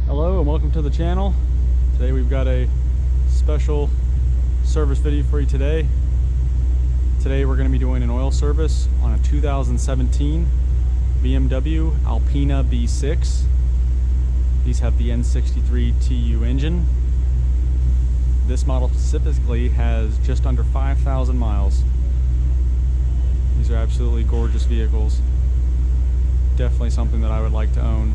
Hello and welcome to the channel. Today we've got a special service video for you today. Today we're going to be doing an oil service on a 2017 BMW Alpina B6. These have the N63 TU engine. This model specifically has just under 5,000 miles. These are absolutely gorgeous vehicles. Definitely something that I would like to own.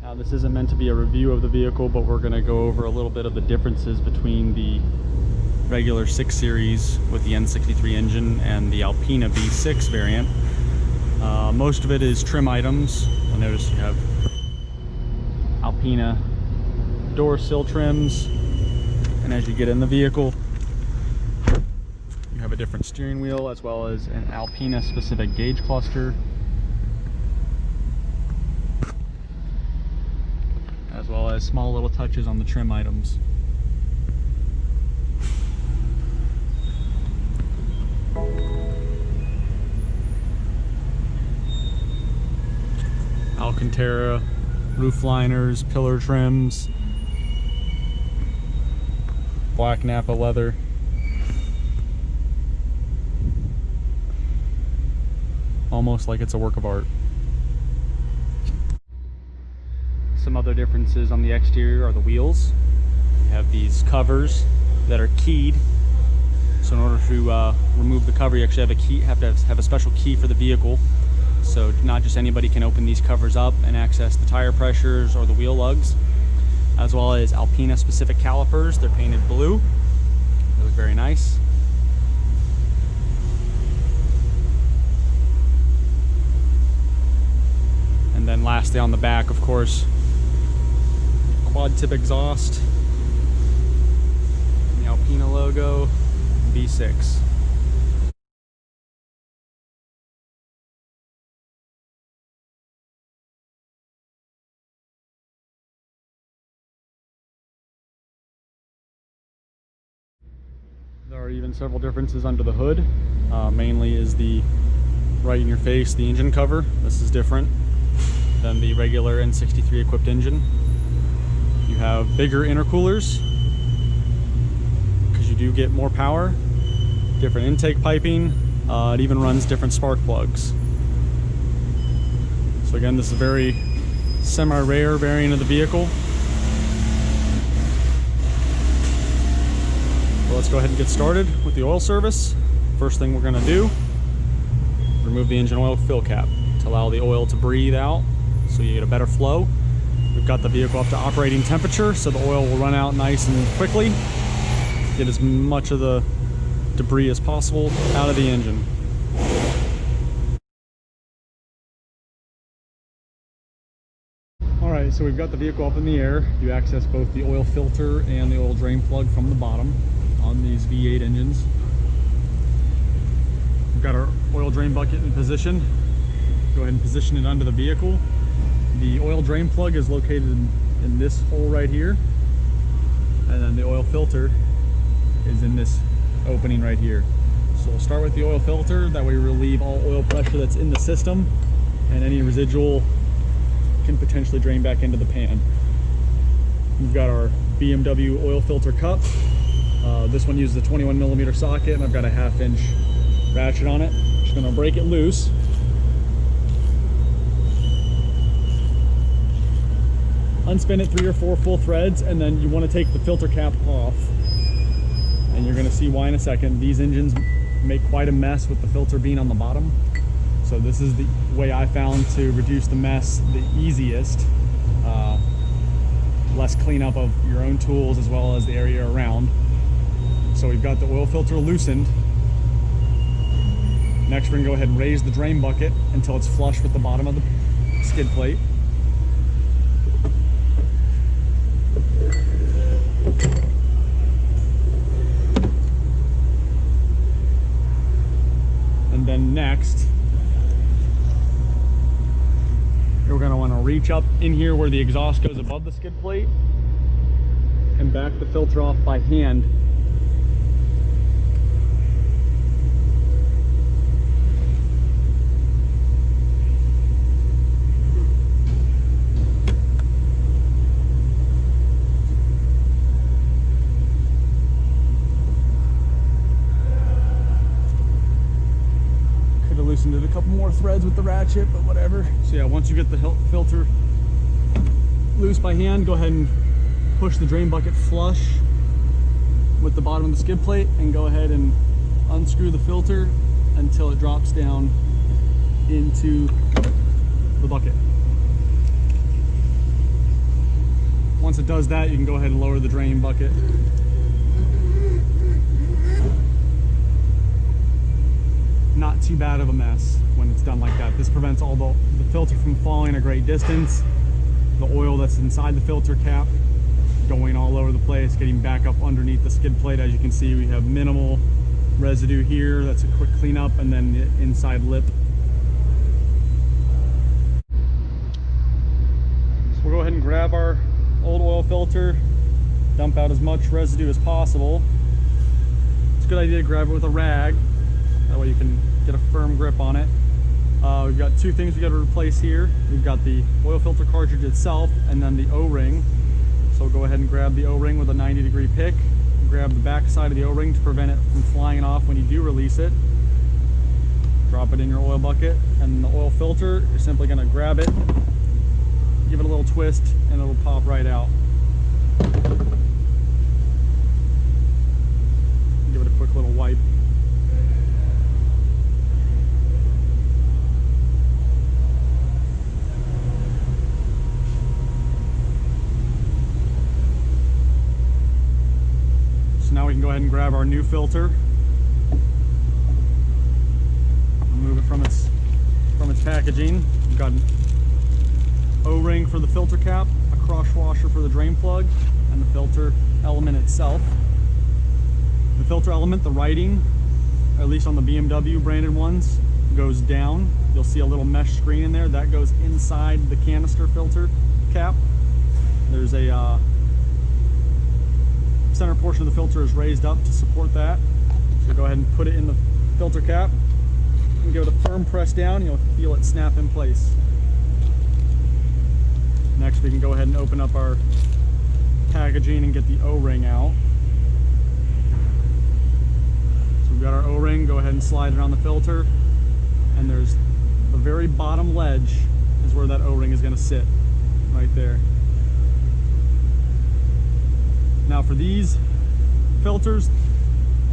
Now this isn't meant to be a review of the vehicle, but we're going to go over a little bit of the differences between the regular 6 Series with the N63 engine and the Alpina B6 variant. Most of it is trim items. You'll notice you have Alpina door sill trims, and as you get in the vehicle you have a different steering wheel as well as an Alpina specific gauge cluster, as well as small little touches on the trim items. Alcantara roof liners, pillar trims, black Napa leather. Almost like it's a work of art. Some other differences on the exterior are the wheels. You have these covers that are keyed. So in order to remove the cover, you actually have to have a special key for the vehicle. So not just anybody can open these covers up and access the tire pressures or the wheel lugs, as well as Alpina specific calipers. They're painted blue. They look very nice. And then lastly on the back, of course, quad tip exhaust, the Alpina logo, B6. There are even several differences under the hood. Mainly is the right in your face, the engine cover. This is different than the regular N63 equipped engine. You have bigger intercoolers because you do get more power, different intake piping. It even runs different spark plugs. So again, this is a very semi-rare variant of the vehicle. Well, let's go ahead and get started with the oil service. First thing we're going to do, remove the engine oil fill cap to allow the oil to breathe out so you get a better flow. We've got the vehicle up to operating temperature, so the oil will run out nice and quickly. Get as much of the debris as possible out of the engine. Alright, so we've got the vehicle up in the air. You access both the oil filter and the oil drain plug from the bottom on these V8 engines. We've got our oil drain bucket in position. Go ahead and position it under the vehicle. The oil drain plug is located in this hole right here, and then the oil filter is in this opening right here. So we'll start with the oil filter. That way we relieve all oil pressure that's in the system, and any residual can potentially drain back into the pan. We've got our BMW oil filter cup. This one uses a 21mm socket, and I've got a 1/2 inch ratchet on it. Just going to break it loose. Unspin it 3 or 4 full threads, and then you want to take the filter cap off. And you're going to see why in a second. These engines make quite a mess with the filter being on the bottom. So this is the way I found to reduce the mess the easiest. Less cleanup of your own tools as well as the area around. So we've got the oil filter loosened. Next we're going to go ahead and raise the drain bucket until it's flush with the bottom of the skid plate. And then next, we're going to want to reach up in here where the exhaust goes above the skid plate and back the filter off by hand. loosened it a couple more threads with the ratchet, but whatever. So yeah, once you get the filter loose by hand, go ahead and push the drain bucket flush with the bottom of the skid plate and go ahead and unscrew the filter until it drops down into the bucket. Once it does that, you can go ahead and lower the drain bucket. Not too bad of a mess when it's done like that. This prevents all the filter from falling a great distance, the oil that's inside the filter cap going all over the place, getting back up underneath the skid plate. As you can see, we have minimal residue here. That's a quick cleanup, and then the inside lip. So we'll go ahead and grab our old oil filter, dump out as much residue as possible. It's a good idea to grab it with a rag. That way you can get a firm grip on it. We've got two things we got to replace here. We've got the oil filter cartridge itself and then the O-ring. So go ahead and grab the O-ring with a 90-degree pick. Grab the back side of the O-ring to prevent it from flying off when you do release it. Drop it in your oil bucket, and the oil filter, you're simply going to grab it, give it a little twist, and it'll pop right out. Give it a quick little wipe. So now we can go ahead and grab our new filter, remove it from its packaging. We've got an O-ring for the filter cap, a cross washer for the drain plug, and the filter element itself. The filter element, the writing, at least on the BMW branded ones, goes down. You'll see a little mesh screen in there that goes inside the canister filter cap. There's a center portion of the filter is raised up to support that. So go ahead and put it in the filter cap and give it a firm press down. You'll feel it snap in place. Next, we can go ahead and open up our packaging and get the O-ring out. So we've got our O-ring. Go ahead and slide it on the filter, and there's the very bottom ledge is where that O-ring is going to sit, right there. Now for these filters,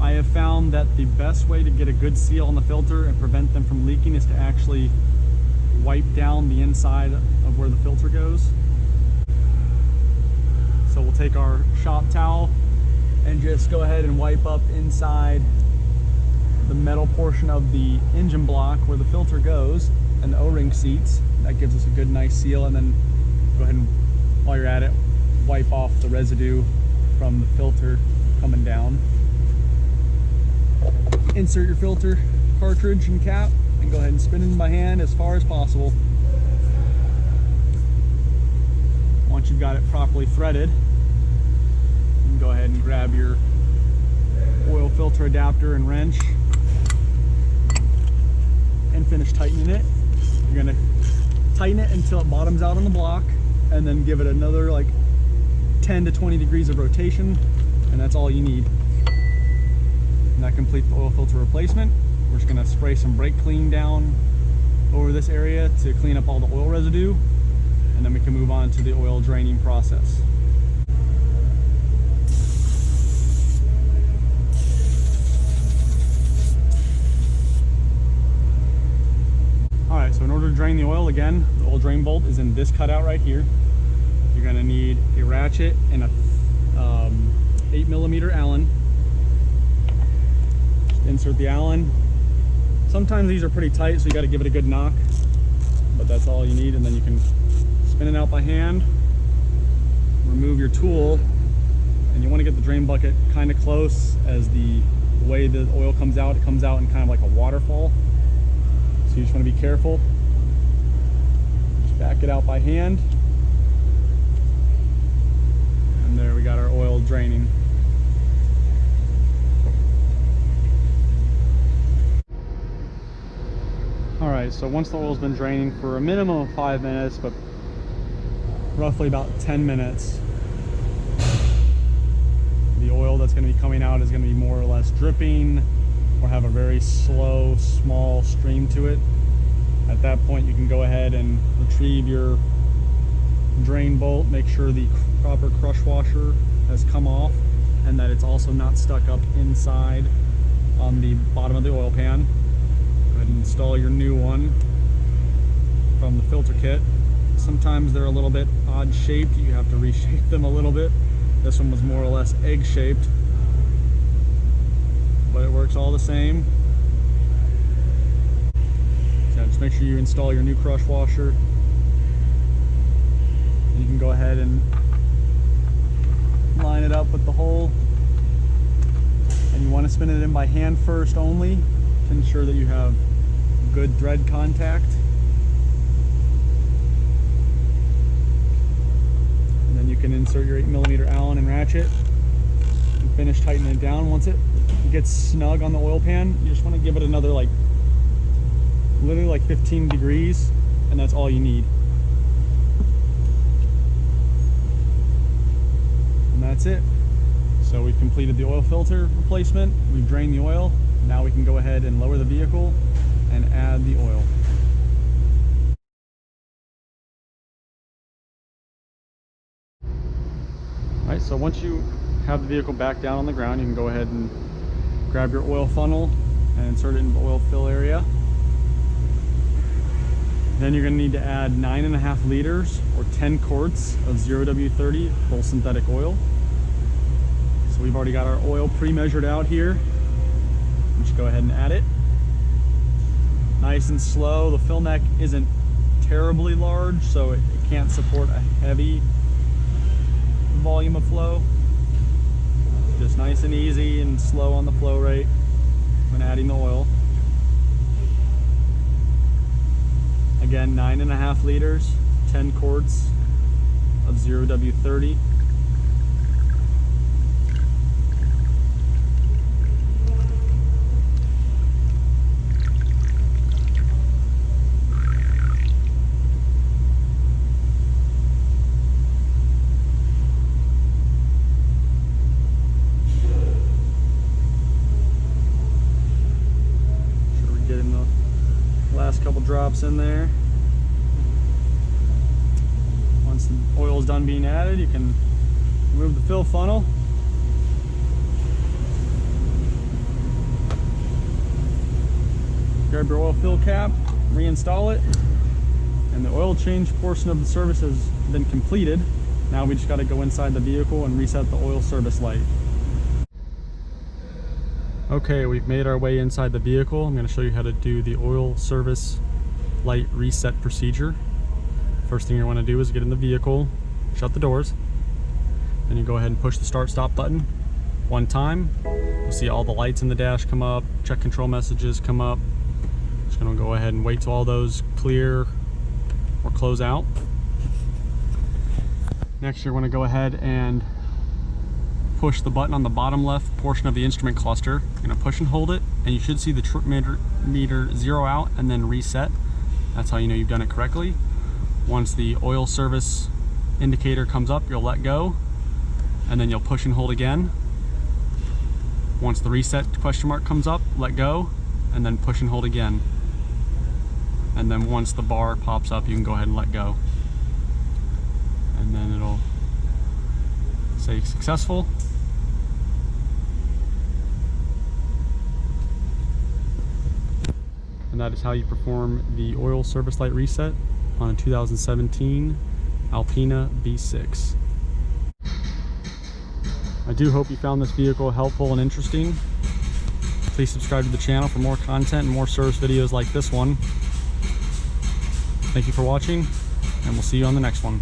I have found that the best way to get a good seal on the filter and prevent them from leaking is to actually wipe down the inside of where the filter goes. So we'll take our shop towel and just go ahead and wipe up inside the metal portion of the engine block where the filter goes and the O-ring seats. That gives us a good nice seal, and then go ahead and, while you're at it, wipe off the residue from the filter coming down. Insert your filter cartridge and cap and go ahead and spin it by hand as far as possible. Once you've got it properly threaded, you can go ahead and grab your oil filter adapter and wrench and finish tightening it. You're going to tighten it until it bottoms out on the block, and then give it another like 10 to 20 degrees of rotation, and that's all you need. And that completes the oil filter replacement. We're just going to spray some brake clean down over this area to clean up all the oil residue, and then we can move on to the oil draining process. Alright, so in order to drain the oil, again, the oil drain bolt is in this cutout right here. You're going to need a ratchet and a 8mm Allen. Just insert the Allen. Sometimes these are pretty tight, so you got to give it a good knock, but that's all you need. And then you can spin it out by hand, remove your tool, and you want to get the drain bucket kind of close, as the way the oil comes out, it comes out in kind of like a waterfall. So you just want to be careful. Just back it out by hand. And there we got our oil draining. Alright, so once the oil's been draining for a minimum of 5 minutes, but roughly about 10 minutes, the oil that's going to be coming out is going to be more or less dripping, or have a very slow, small stream to it. At that point, you can go ahead and retrieve your drain bolt, make sure the proper crush washer has come off and that it's also not stuck up inside on the bottom of the oil pan. Go ahead and install your new one from the filter kit. Sometimes they're a little bit odd shaped, you have to reshape them a little bit. This one was more or less egg shaped, but it works all the same. So just make sure you install your new crush washer. And you can go ahead and line it up with the hole. And you want to spin it in by hand first only to ensure that you have good thread contact. And then you can insert your 8mm Allen and ratchet and finish tightening it down. Once it gets snug on the oil pan, you just want to give it another literally like 15 degrees, and that's all you need. And that's it. So we've completed the oil filter replacement, we've drained the oil. Now we can go ahead and lower the vehicle and add the oil. Alright, so once you have the vehicle back down on the ground, you can go ahead and grab your oil funnel and insert it in the oil fill area. Then you're going to need to add 9.5 liters or 10 quarts of 0W30 full synthetic oil. So we've already got our oil pre-measured out here. Just go ahead and add it. Nice and slow. The fill neck isn't terribly large, so it can't support a heavy volume of flow. Just nice and easy and slow on the flow rate when adding the oil. Again, 9.5 liters, 10 quarts of 0W30. Last couple drops in there. Once the oil is done being added, you can remove the fill funnel. Grab your oil fill cap, reinstall it, and the oil change portion of the service has been completed. Now we just got to go inside the vehicle and reset the oil service light. Okay, we've made our way inside the vehicle. I'm going to show you how to do the oil service light reset procedure. First thing you want to do is get in the vehicle, shut the doors, then you go ahead and push the start stop button one time. You'll see all the lights in the dash come up, check control messages come up. Just going to go ahead and wait till all those clear or close out. Next you're going to go ahead and push the button on the bottom left portion of the instrument cluster. You're going to push and hold it, and you should see the trip meter zero out and then reset. That's how you know you've done it correctly. Once the oil service indicator comes up, you'll let go, and then you'll push and hold again. Once the reset question mark comes up, let go, and then push and hold again. And then once the bar pops up, you can go ahead and let go. And then it'll say successful. And that is how you perform the oil service light reset on a 2017 Alpina B6. I do hope you found this vehicle helpful and interesting. Please subscribe to the channel for more content and more service videos like this one. Thank you for watching, and we'll see you on the next one.